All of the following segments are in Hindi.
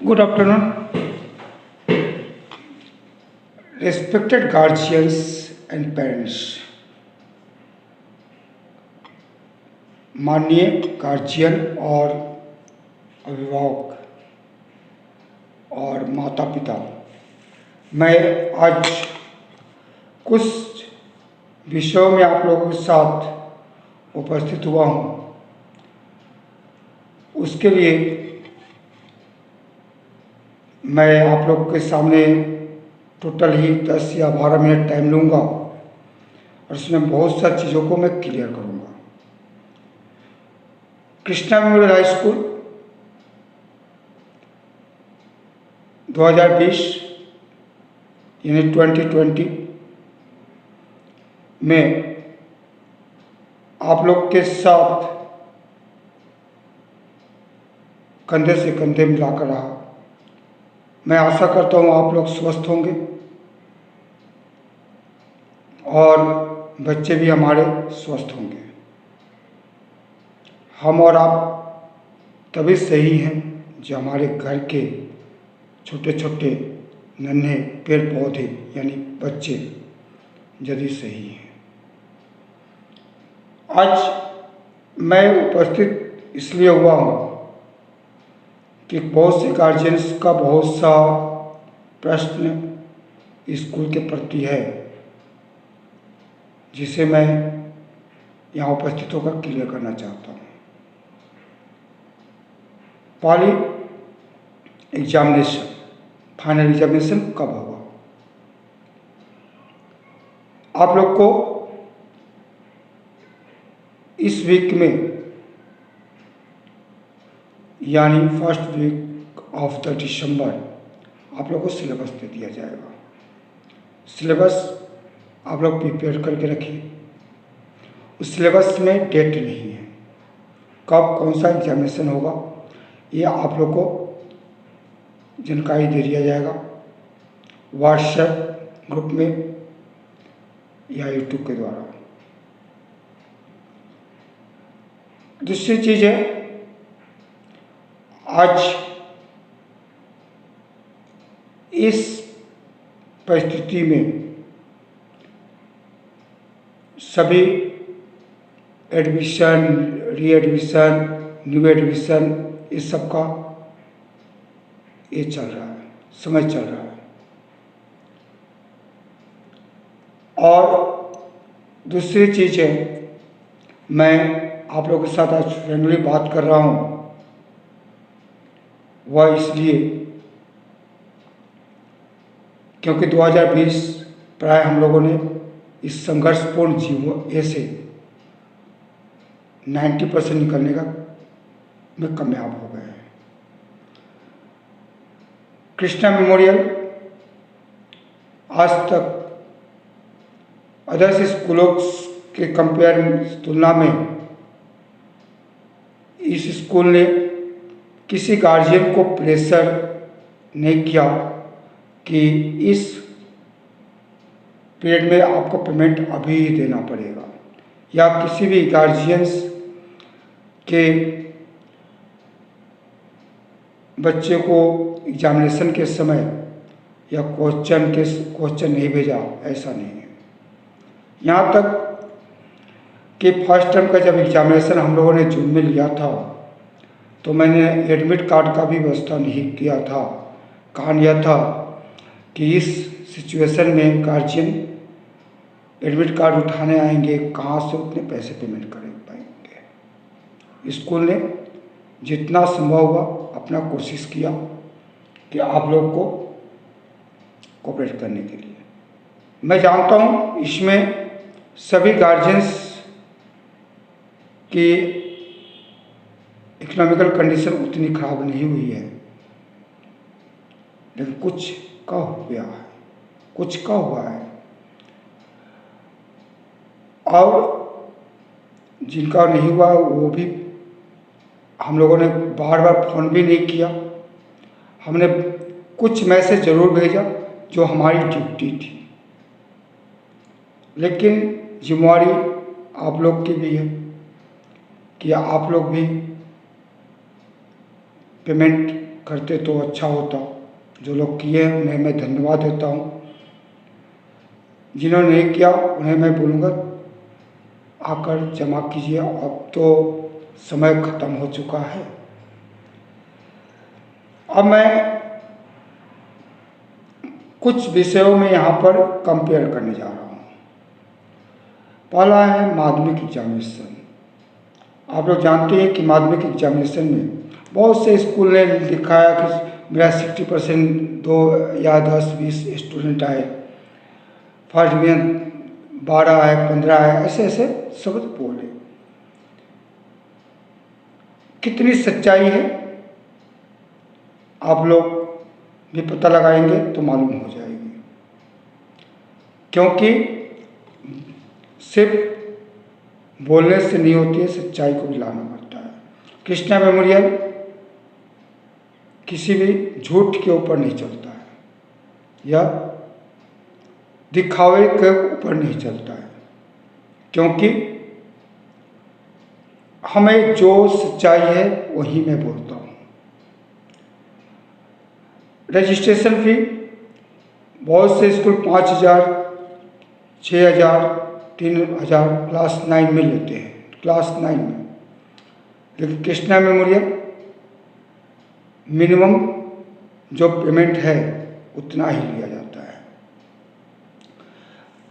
Good afternoon, respected guardians and parents. माननीय गार्जियन और अभिभावक और माता पिता, मैं आज कुछ विषयों में आप लोगों के साथ उपस्थित हुआ हूँ। उसके लिए मैं आप लोगों के सामने टोटल ही 10 या 12 मिनट टाइम लूँगा और उसमें बहुत सारी चीज़ों को मैं क्लियर करूँगा। कृष्णा मेमोरियल हाई स्कूल 2020 यानी 2020 में आप लोग के साथ कंधे से कंधे मिलाकर रहा। मैं आशा करता हूँ आप लोग स्वस्थ होंगे और बच्चे भी हमारे स्वस्थ होंगे। हम और आप तभी सही हैं जो हमारे घर के छोटे छोटे नन्हे पेड़ पौधे यानी बच्चे यदि सही हैं। आज मैं उपस्थित इसलिए हुआ हूँ कि बहुत से गार्जियंस का बहुत सा प्रश्न स्कूल के प्रति है, जिसे मैं यहाँ उपस्थित होकर क्लियर करना चाहता हूँ। पहली एग्जामिनेशन, फाइनल एग्जामिनेशन कब होगा? आप लोग को इस वीक में यानी first week of the December आप लोग को सिलेबस दे दिया जाएगा। सिलेबस आप लोग प्रिपेयर करके रखिए। उस सिलेबस में डेट नहीं है, कब कौन सा एग्जामिनेशन होगा ये आप लोग को जानकारी दे दिया जाएगा व्हाट्सएप ग्रुप में या यूट्यूब के द्वारा। दूसरी चीज़ है, आज इस परिस्थिति में सभी एडमिशन, री एडमिशन, न्यू एडमिशन इस सब का ये चल रहा है, समय चल रहा है। और दूसरी चीज़ है, मैं आप लोगों के साथ आज फ्रेंडली बात कर रहा हूँ, वह इसलिए क्योंकि 2020 प्राय हम लोगों ने इस संघर्षपूर्ण जीवन से 90% निकलने का में कामयाब हो गए हैं। कृष्णा मेमोरियल आज तक अदर्स स्कूलों के कंपेयर तुलना में इस स्कूल ने किसी गार्जियन को प्रेशर नहीं किया कि इस पीरियड में आपको पेमेंट अभी ही देना पड़ेगा, या किसी भी गार्जियंस के बच्चे को एग्जामिनेशन के समय या क्वेश्चन नहीं भेजा, ऐसा नहीं है। यहाँ तक कि फर्स्ट टर्म का जब एग्जामिनेशन हम लोगों ने जून में लिया था तो मैंने एडमिट कार्ड का भी व्यवस्था नहीं किया था। कारण यह था कि इस सिचुएशन में गार्जियन एडमिट कार्ड उठाने आएंगे, कहाँ से उतने पैसे पेमेंट कर पाएंगे। स्कूल ने जितना संभव हुआ अपना कोशिश किया कि आप लोग को कोऑपरेट करने के लिए। मैं जानता हूँ इसमें सभी गार्जियंस की इकोनॉमिकल कंडीशन उतनी खराब नहीं हुई है, लेकिन कुछ का हुआ है, कुछ का हुआ है। और जिनका नहीं हुआ वो भी हम लोगों ने बार बार फ़ोन भी नहीं किया। हमने कुछ मैसेज ज़रूर भेजा जो हमारी ड्यूटी थी, लेकिन जिम्मेवारी आप लोग की भी है कि आप लोग भी पेमेंट करते तो अच्छा होता। जो लोग किए हैं उन्हें मैं धन्यवाद देता हूँ। जिन्होंने नहीं किया उन्हें मैं बोलूँगा आकर जमा कीजिए, अब तो समय ख़त्म हो चुका है। अब मैं कुछ विषयों में यहाँ पर कंपेयर करने जा रहा हूँ। पहला है माध्यमिक एग्जामिनेशन। आप लोग जानते हैं कि माध्यमिक एग्जामिनेशन में बहुत से स्कूल ने दिखाया कि मेरा 60% 2 या 10-20 स्टूडेंट आए, फर्स्ट डिवीजन 12 आए, 15 आए, ऐसे ऐसे शब्द बोले। कितनी सच्चाई है आप लोग भी पता लगाएंगे तो मालूम हो जाएगी, क्योंकि सिर्फ बोलने से नहीं होती है, सच्चाई को भी लाना पड़ता है। कृष्णा मेमोरियल किसी भी झूठ के ऊपर नहीं चलता है या दिखावे के ऊपर नहीं चलता है, क्योंकि हमें जो सच्चाई है वही मैं बोलता हूँ। रजिस्ट्रेशन फी बहुत से स्कूल 5,000, 6,000, 3,000 क्लास 9 में लेते हैं, क्लास 9 में। लेकिन कृष्णा मेमोरियल मिनिमम जो पेमेंट है उतना ही लिया जाता है।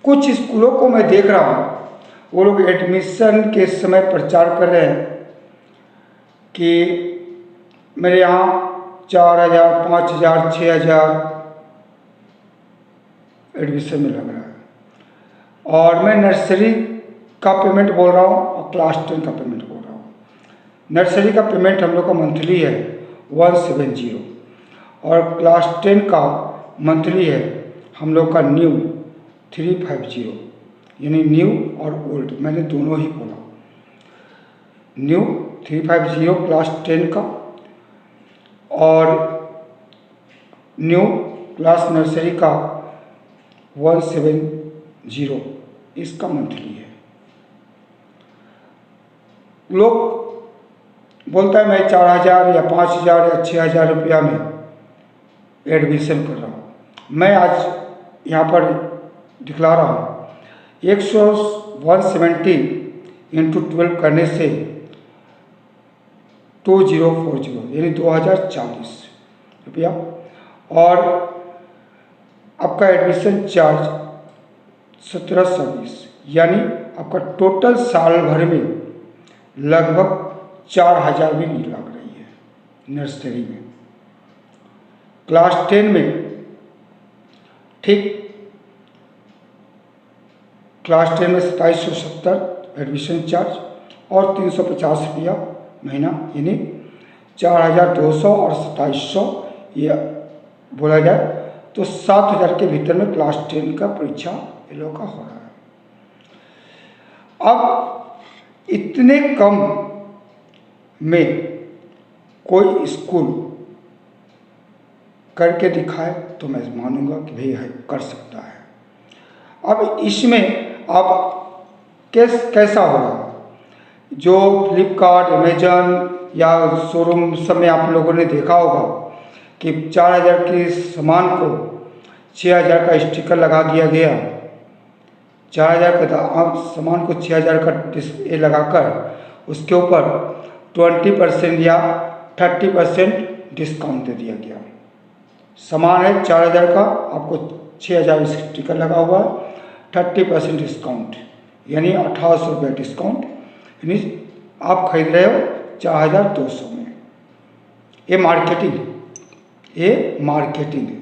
कुछ स्कूलों को मैं देख रहा हूँ, वो लोग एडमिशन के समय प्रचार कर रहे हैं कि मेरे यहाँ 4,000, 5,000, 6,000 एडमिशन में लग रहा है, और मैं नर्सरी का पेमेंट बोल रहा हूँ और क्लास 10 का पेमेंट बोल रहा हूँ। नर्सरी का पेमेंट हम लोग का मंथली है 170, और क्लास 10 का मंथली है हम लोग का न्यू 350, यानी न्यू और ओल्ड मैंने दोनों ही बोला। न्यू 350 क्लास 10 का, और न्यू क्लास नर्सरी का 170 इसका मंथली है। लोग बोलता है मैं 4,000 या 5,000 या 6,000 रुपया में एडमिशन कर रहा हूँ। मैं आज यहाँ पर दिखला रहा हूँ 170 इंटू 12 करने से 2040 यानी 2040 रुपया, और आपका एडमिशन चार्ज 1720, यानी आपका टोटल साल भर में लगभग 4,000 भी नहीं लग रही है नर्सरी में। क्लास 10 में ठीक क्लास 10 में 2770 एडमिशन चार्ज और 350 रुपया महीना, यानी 4,200 और 2,700 ये बोला जाए तो 7,000 के भीतर में क्लास 10 का परीक्षा ये लोग का हो रहा है। अब इतने कम में कोई स्कूल करके दिखाए तो मैं मानूंगा कि भाई है, कर सकता है। अब इसमें आप कैसा हो रहा है, जो फ्लिपकार्ट, अमेजन या शोरूम सब में आप लोगों ने देखा होगा कि 4,000 के सामान को 6,000 का स्टिकर लगा दिया गया। 4,000 का सामान को 6,000 का ये लगाकर उसके ऊपर 20% या 30% डिस्काउंट दे दिया गया। सामान है 4,000 का, आपको 6,000 स्टिकर लगा हुआ है, 30% डिस्काउंट यानी 1,800 रुपये डिस्काउंट, यानी आप खरीद रहे हो 4,200 में। ये मार्केटिंग है।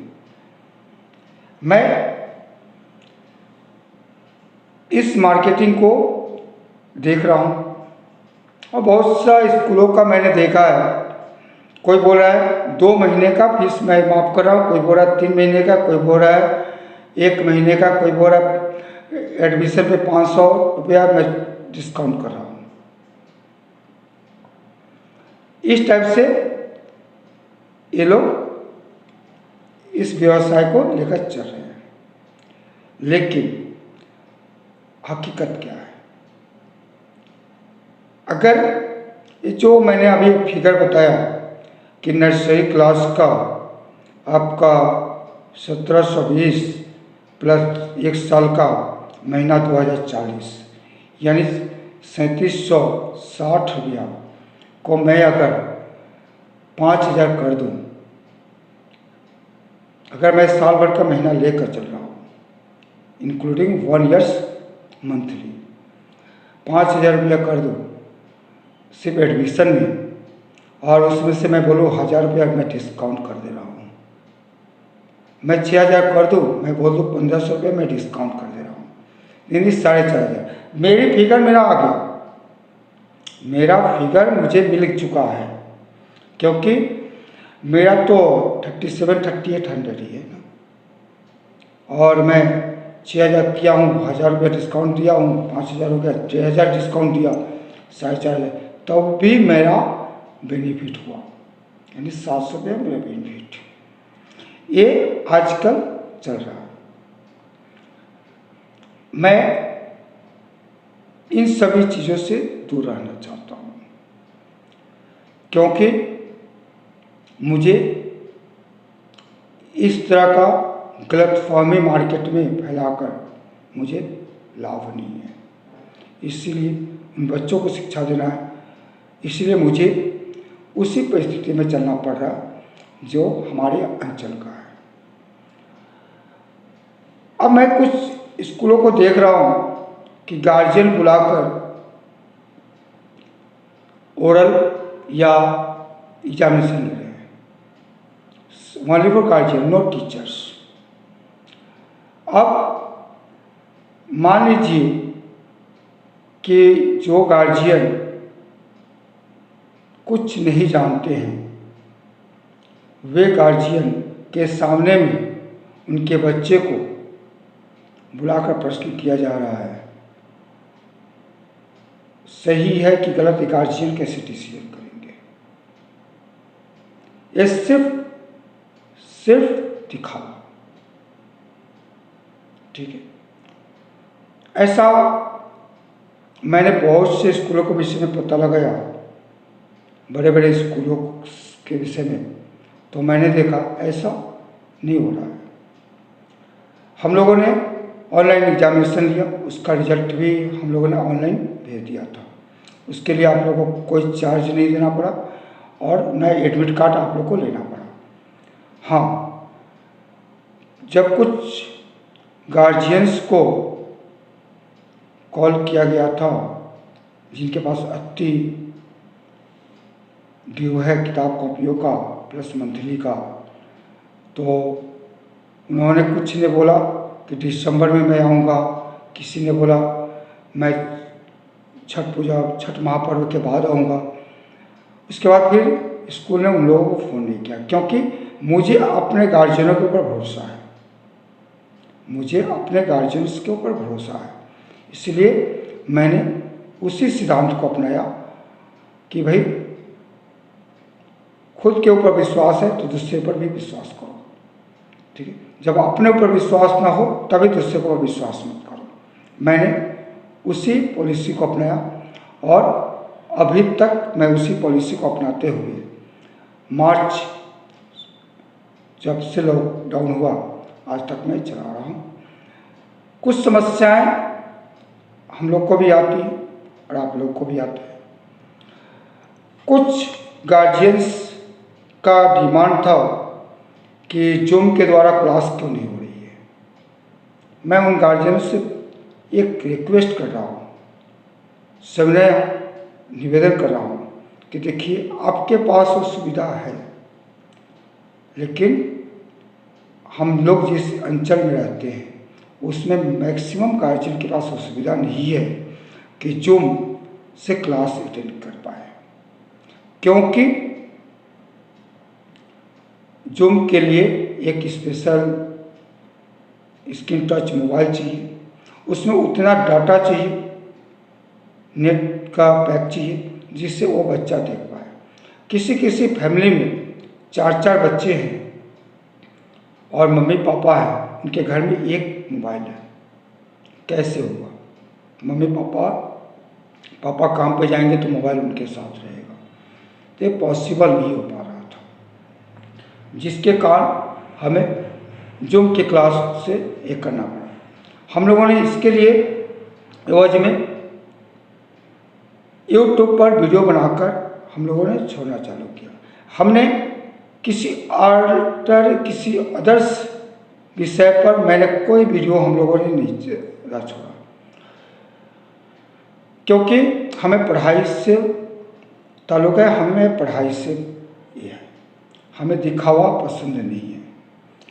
मैं इस मार्केटिंग को देख रहा हूँ और बहुत सा स्कूलों का मैंने देखा है। कोई बोल रहा है 2 महीने का फीस मैं माफ़ कर रहा हूँ, कोई बोल रहा है 3 महीने का, कोई बोल रहा है 1 महीने का, कोई बोल रहा है एडमिशन पे 500 रुपया मैं डिस्काउंट कर रहा हूँ। इस टाइप से ये लोग इस व्यवसाय को लेकर चल रहे हैं, लेकिन हकीकत क्या है? अगर ये जो मैंने अभी फिगर बताया कि नर्सरी क्लास का आपका 1720 प्लस 1 साल का महीना 2040 यानी 3760 रुपया को मैं अगर 5000 कर दूं, अगर मैं साल भर का महीना लेकर चल रहा हूँ इंक्लूडिंग 1 ईयर्स मंथली, 5000 रुपया कर दूँ सिर्फ एडमिशन में, और उसमें से मैं बोलूँ 1000 रुपया मैं डिस्काउंट कर दे रहा हूँ, मैं 6000 कर दूँ, मैं बोल दूँ 1500 रुपये मैं डिस्काउंट कर दे रहा हूँ, यानी 4500। मेरी फिगर मेरा आ गया, मेरा फिगर मुझे मिल चुका है, क्योंकि मेरा तो 37,3800 ही है ना, और मैं 6000 किया हूँ, 1000 रुपया डिस्काउंट दिया हूँ, 5000 हो गया, 6000 डिस्काउंट दिया, 4500, तब भी मेरा बेनिफिट हुआ, यानी 700 रुपया मेरा बेनिफिट। ये आजकल चल रहा है। मैं इन सभी चीज़ों से दूर रहना चाहता हूँ, क्योंकि मुझे इस तरह का गलतफहमी मार्केट में फैलाकर मुझे लाभ नहीं है। इसीलिए उन बच्चों को शिक्षा देना है, इसलिए मुझे उसी परिस्थिति में चलना पड़ रहा है जो हमारे अंचल का है। अब मैं कुछ स्कूलों को देख रहा हूँ कि गार्जियन बुलाकर ओरल या एग्जामिनेशन ले रहे हैं, only for guardian, no teachers. अब मान लीजिए कि जो गार्जियन कुछ नहीं जानते हैं, वे गार्जियन के सामने में उनके बच्चे को बुलाकर प्रश्न किया जा रहा है, सही है कि गलत, गार्जियन कैसे डिसीजन करेंगे? ये सिर्फ दिखावा, ठीक है। ऐसा मैंने बहुत से स्कूलों के विषय में पता लगाया, बड़े बड़े स्कूलों के विषय में, तो मैंने देखा ऐसा नहीं हो रहा है। हम लोगों ने ऑनलाइन एग्जामिनेशन लिया, उसका रिजल्ट भी हम लोगों ने ऑनलाइन भेज दिया था, उसके लिए आप लोगों को कोई चार्ज नहीं देना पड़ा और न एडमिट कार्ड आप लोग को लेना पड़ा। हाँ, जब कुछ गार्जियंस को कॉल किया गया था जिनके पास अति ड्यू है किताब कॉपियों का प्लस मंथली का, तो उन्होंने कुछ ने बोला कि दिसंबर में मैं आऊँगा, किसी ने बोला मैं छठ महापर्व के बाद आऊँगा। उसके बाद फिर स्कूल ने उन लोगों को फ़ोन नहीं किया, क्योंकि मुझे अपने गार्जियनों के ऊपर भरोसा है, मुझे अपने गार्जियंस के ऊपर भरोसा है। इसलिए मैंने उसी सिद्धांत को अपनाया कि भाई खुद के ऊपर विश्वास है तो दूसरे पर भी विश्वास करो, ठीक है। जब अपने ऊपर विश्वास ना हो तभी दूसरे पर विश्वास मत करो। मैंने उसी पॉलिसी को अपनाया और अभी तक मैं उसी पॉलिसी को अपनाते हुए मार्च जब से लॉकडाउन हुआ आज तक मैं चला रहा हूँ। कुछ समस्याएं हम लोग को भी आती हैं और आप लोग को भी आती है। कुछ गार्जियंस का डिमांड था कि जूम के द्वारा क्लास क्यों नहीं हो रही है। मैं उन गार्जियंस से एक रिक्वेस्ट कर रहा हूँ, सविनय निवेदन कर रहा हूँ कि देखिए आपके पास वो सुविधा है, लेकिन हम लोग जिस अंचल में रहते हैं उसमें मैक्सिमम गार्जियन के पास वो सुविधा नहीं है कि जूम से क्लास अटेंड कर पाए, क्योंकि जूम के लिए एक स्पेशल स्क्रीन टच मोबाइल चाहिए, उसमें उतना डाटा चाहिए, नेट का पैक चाहिए जिससे वो बच्चा देख पाए। किसी किसी फैमिली में 4-4 बच्चे हैं और मम्मी पापा हैं, उनके घर में एक मोबाइल है, कैसे होगा? मम्मी पापा काम पे जाएंगे तो मोबाइल उनके साथ रहेगा, तो ये पॉसिबल नहीं हो पा रहा था। जिसके कारण हमें जूम की क्लास से एक करना पड़ा। हम लोगों ने इसके लिए एवज में यूट्यूब पर वीडियो बनाकर हम लोगों ने छोड़ना चालू किया। हमने किसी अदर्स विषय पर मैंने कोई वीडियो हम लोगों ने नहीं छोड़ा, क्योंकि हमें पढ़ाई से ताल्लुक़ है, हमें पढ़ाई से ये है, हमें दिखावा पसंद नहीं है।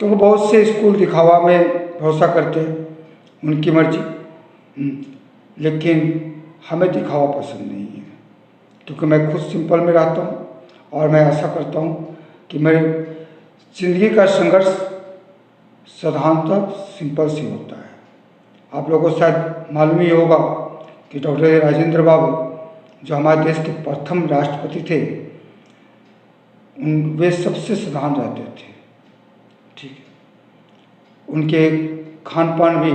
क्योंकि बहुत से स्कूल दिखावा में भरोसा करते हैं, उनकी मर्जी, लेकिन हमें दिखावा पसंद नहीं है। क्योंकि मैं खुद सिंपल में रहता हूँ और मैं ऐसा करता हूँ कि मेरे ज़िंदगी का संघर्ष साधारणतः सिंपल से होता है। आप लोगों को शायद मालूम ही होगा कि डॉक्टर राजेंद्र बाबू जो हमारे देश के प्रथम राष्ट्रपति थे, वे सबसे साधारण रहते थे, ठीक है। उनके खान पान भी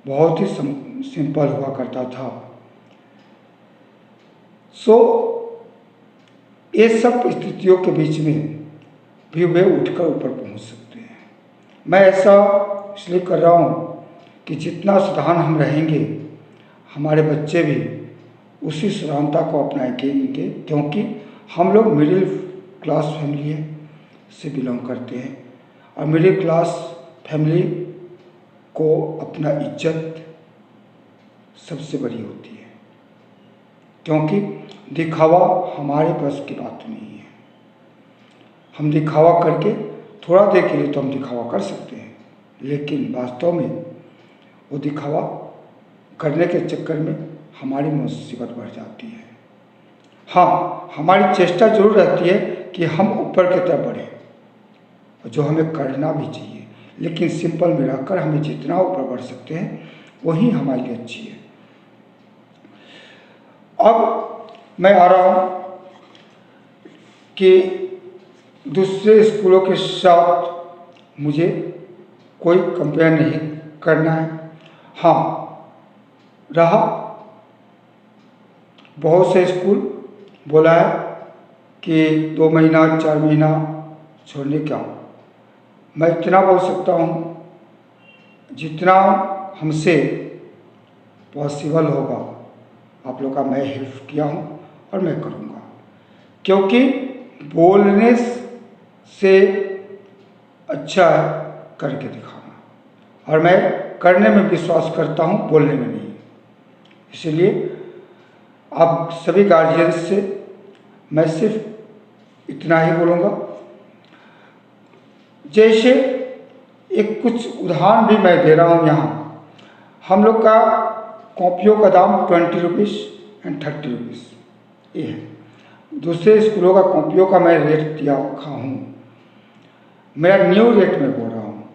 बहुत ही सिंपल हुआ करता था। ये सब स्थितियों के बीच में भी वे उठकर ऊपर पहुंच सकते हैं। मैं ऐसा इसलिए कर रहा हूँ कि जितना साधारण हम रहेंगे, हमारे बच्चे भी उसी साधारणता को अपनाएंगे, क्योंकि हम लोग मिडिल क्लास फैमिली से बिलोंग करते हैं और मिडिल क्लास फैमिली को अपना इज्जत सबसे बड़ी होती है, क्योंकि दिखावा हमारे बस की बात नहीं है। हम दिखावा करके थोड़ा देर के लिए तो हम दिखावा कर सकते हैं, लेकिन वास्तव में वो दिखावा करने के चक्कर में हमारी मुसीबत बढ़ जाती है। हाँ, हमारी चेष्टा जरूर रहती है कि हम ऊपर की तरफ बढ़ें, जो हमें करना भी चाहिए, लेकिन सिंपल में रहकर हमें जितना ऊपर बढ़ सकते हैं वही हमारे लिए अच्छी है। अब मैं आ रहा हूँ कि दूसरे स्कूलों के साथ मुझे कोई कंपेयर नहीं करना है। हाँ, रहा बहुत से स्कूल बोला है कि 2 महीना 4 महीना छोड़ने का, मैं इतना बोल सकता हूँ जितना हमसे पॉसिबल होगा आप लोग का मैं हेल्प किया हूँ और मैं करूँगा, क्योंकि बोलने से अच्छा है करके दिखाना, और मैं करने में विश्वास करता हूँ, बोलने में नहीं। इसलिए आप सभी गार्जियन से मैं सिर्फ इतना ही बोलूँगा। जैसे एक कुछ उदाहरण भी मैं दे रहा हूँ यहाँ। हम लोग का कॉपियों का दाम 20 रुपीज़ एंड 30 रुपीज़ ये है। दूसरे स्कूलों का कॉपियों का मैं रेट दिया रखा हूँ, मेरा न्यू रेट में बोल रहा हूँ,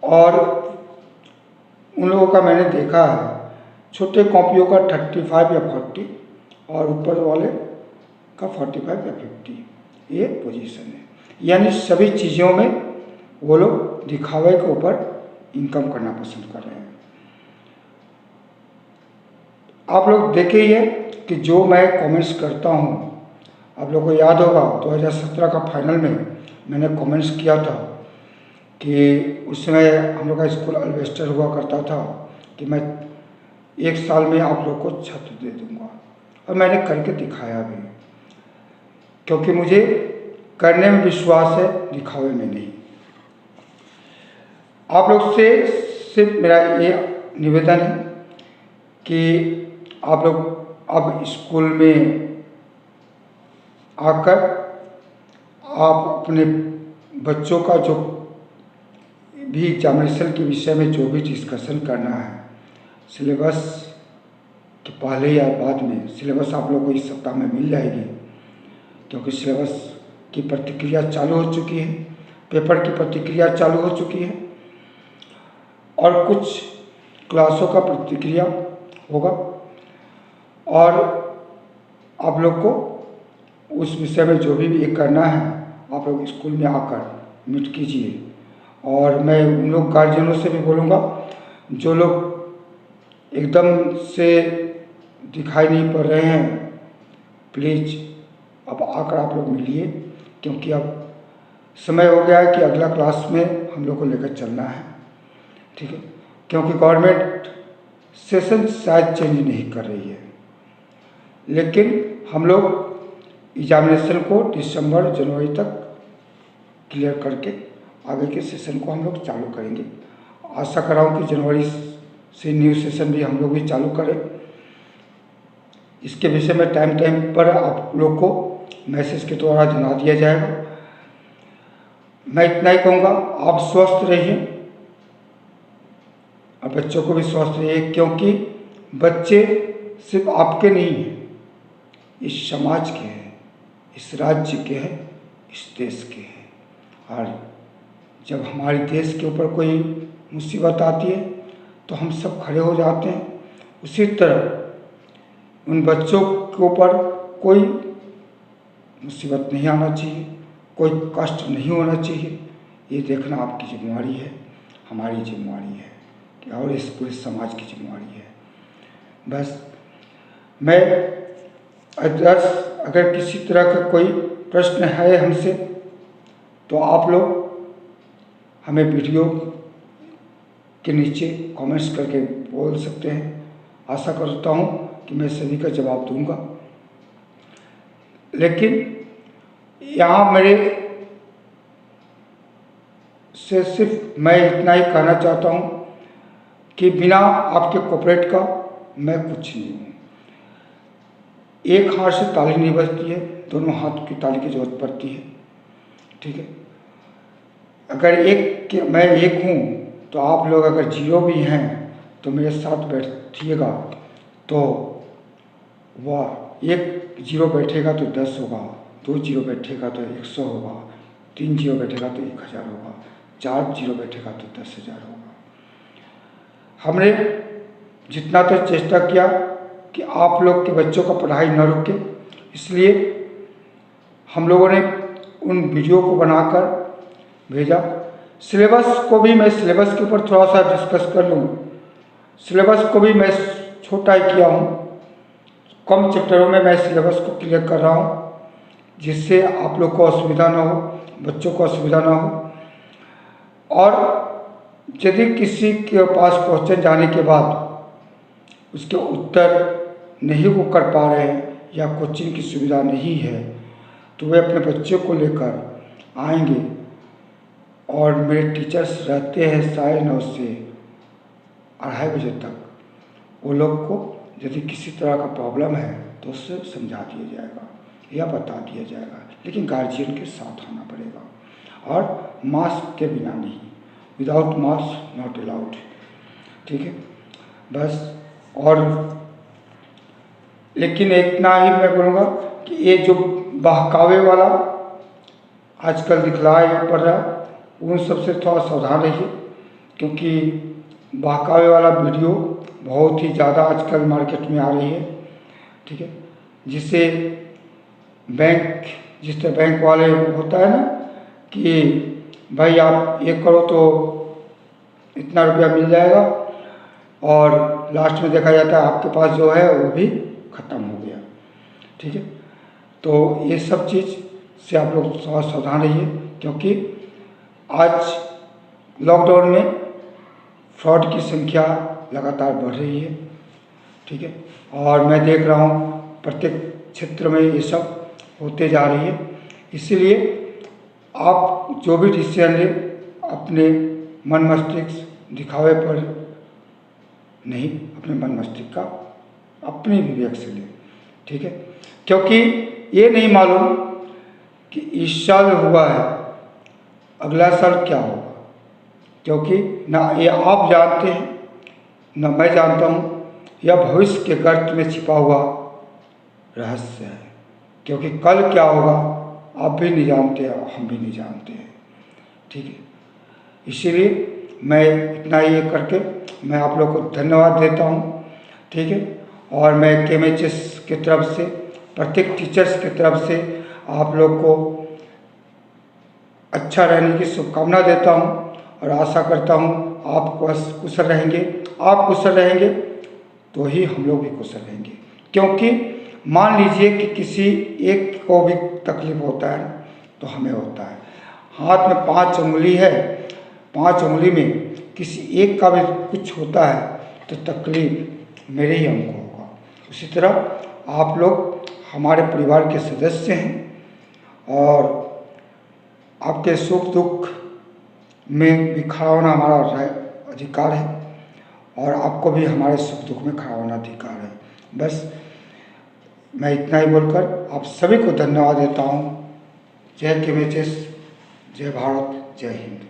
और उन लोगों का मैंने देखा है छोटे कॉपियों का 35 या 40 और ऊपर वाले का 45 या 50 ये पोजीशन है। यानी सभी चीज़ों में वो लोग दिखावे के ऊपर इनकम करना पसंद कर रहे हैं। आप लोग देखे ही है कि जो मैं कमेंट्स करता हूँ, आप लोगों को याद होगा 2017 का फाइनल में मैंने कमेंट्स किया था कि उस समय हम लोग का स्कूल अल्वेस्टर हुआ करता था कि मैं 1 साल में आप लोग को छत दे दूँगा, और मैंने करके दिखाया भी, क्योंकि मुझे करने में विश्वास है, दिखावे में नहीं। आप लोग से सिर्फ मेरा ये निवेदन है कि आप लोग अब स्कूल में आकर आप अपने बच्चों का जो भी एग्जामिनेशन के विषय में जो भी डिस्कशन करना है, सिलेबस के पहले या बाद में, सिलेबस आप लोगों को इस सप्ताह में मिल जाएगी, क्योंकि सिलेबस की प्रतिक्रिया चालू हो चुकी है, पेपर की प्रतिक्रिया चालू हो चुकी है, और कुछ क्लासों का प्रतिक्रिया होगा, और आप लोग को उस विषय में जो भी ये करना है आप लोग स्कूल में आकर मीट कीजिए। और मैं उन लोग गार्जियनों से भी बोलूँगा जो लोग एकदम से दिखाई नहीं पड़ रहे हैं, प्लीज़ अब आकर आप लोग मिलिए, क्योंकि अब समय हो गया है कि अगला क्लास में हम लोग को लेकर चलना है, ठीक है, क्योंकि गवर्नमेंट सेशन शायद चेंज नहीं कर रही है, लेकिन हम लोग एग्जामिनेशन को दिसंबर जनवरी तक क्लियर करके आगे के सेशन को हम लोग चालू करेंगे। आशा कर रहा हूँ कि जनवरी से न्यू सेशन भी हम लोग भी चालू करें। इसके विषय में टाइम टाइम पर आप लोग को मैसेज के द्वारा जना दिया जाएगा। मैं इतना ही कहूँगा, आप स्वस्थ रहिए और बच्चों को भी स्वस्थ रहिए, क्योंकि बच्चे सिर्फ आपके नहीं हैं, इस समाज के हैं, इस राज्य के हैं, इस देश के हैं। और जब हमारे देश के ऊपर कोई मुसीबत आती है तो हम सब खड़े हो जाते हैं। उसी तरह उन बच्चों के ऊपर कोई मुसीबत नहीं आना चाहिए, कोई कष्ट नहीं होना चाहिए, ये देखना आपकी जिम्मेवारी है, हमारी जिम्मेवारी है कि और इस पूरे समाज की जिम्मेवारी है। बस मैं अगर किसी तरह का कोई प्रश्न है हमसे तो आप लोग हमें वीडियो के नीचे कमेंट्स करके बोल सकते हैं। आशा करता हूँ कि मैं सभी का जवाब दूंगा। लेकिन यहाँ मेरे से सिर्फ मैं इतना ही कहना चाहता हूँ कि बिना आपके कोऑपरेट का मैं कुछ नहीं हूँ। एक हाथ से ताली नहीं बजती है, दोनों हाथ की ताली की जरूरत पड़ती है, ठीक है। अगर मैं एक हूँ तो आप लोग अगर जीरो भी हैं तो मेरे साथ बैठिएगा, तो वह एक जीरो बैठेगा तो 10 होगा, 2 जीरो बैठेगा तो 100 होगा, 3 जीरो बैठेगा तो 1000 होगा, 4 जीरो बैठेगा तो 10,000 होगा। हमने जितना तक चेष्टा किया कि आप लोग के बच्चों का पढ़ाई न रुके, इसलिए हम लोगों ने उन वीडियो को बनाकर भेजा। सिलेबस को भी मैं सिलेबस के ऊपर थोड़ा सा डिस्कस कर लूँ। सिलेबस को भी मैं छोटा ही किया हूँ, कम चैप्टरों में मैं सिलेबस को क्लियर कर रहा हूँ, जिससे आप लोग को असुविधा ना हो, बच्चों को असुविधा ना हो। और यदि किसी के पास क्वेश्चन जाने के बाद उसके उत्तर नहीं वो कर पा रहे हैं या कोचिंग की सुविधा नहीं है, तो वे अपने बच्चे को लेकर आएंगे और मेरे टीचर्स रहते हैं 9:30 से 2:30 बजे तक। वो लोग को यदि किसी तरह का प्रॉब्लम है तो उससे समझा दिया जाएगा या बता दिया जाएगा, लेकिन गार्जियन के साथ आना पड़ेगा और मास्क के बिना नहीं, विदाउट मास्क नॉट अलाउड, ठीक है। बस और लेकिन इतना ही मैं बोलूँगा कि ये जो बहकावे वाला आजकल दिखलाया पड़ रहा है, उन सबसे थोड़ा सावधान रहिए, क्योंकि बहकावे वाला वीडियो बहुत ही ज़्यादा आजकल मार्केट में आ रही है, ठीक है। जिससे जिस तरह बैंक वाले होता है ना कि भाई आप ये करो तो इतना रुपया मिल जाएगा, और लास्ट में देखा जाता है आपके पास जो है वो भी ख़त्म हो गया, ठीक है। तो ये सब चीज़ से आप लोग थोड़ा सावधान रहिए, क्योंकि आज लॉकडाउन में फ्रॉड की संख्या लगातार बढ़ रही है, ठीक है। और मैं देख रहा हूँ प्रत्येक क्षेत्र में ये सब होते जा रही है। इसीलिए आप जो भी डिसीजन लें अपने मन मस्तिष्क दिखावे पर नहीं, अपने मन मस्तिष्क का अपने विवेक से लें, ठीक है। क्योंकि ये नहीं मालूम कि इस साल हुआ है अगला साल क्या होगा, क्योंकि ना ये आप जानते हैं ना मैं जानता हूँ, यह भविष्य के गर्त में छिपा हुआ रहस्य है, क्योंकि कल क्या होगा आप भी नहीं जानते और हम भी नहीं जानते हैं, ठीक है। इसीलिए मैं इतना ही करके मैं आप लोग को धन्यवाद देता हूँ, ठीक है। और मैं KMHS की तरफ से, प्रत्येक टीचर्स की तरफ से आप लोग को अच्छा रहने की शुभकामना देता हूँ और आशा करता हूँ आप कुशल रहेंगे। आप कुशल रहेंगे तो ही हम लोग भी कुशल रहेंगे, क्योंकि मान लीजिए कि किसी एक को भी तकलीफ होता है तो हमें होता है, हाथ में 5 उंगली है, 5 उंगली में किसी एक का भी कुछ होता है तो तकलीफ मेरे ही हमको होगा। उसी तरह आप लोग हमारे परिवार के सदस्य हैं और आपके सुख दुख में भी खड़ा होना हमारा अधिकार है और आपको भी हमारे सुख दुख में खड़ा होना अधिकार है। बस मैं इतना ही बोलकर आप सभी को धन्यवाद देता हूँ। जय KMHS, जय भारत, जय हिंद।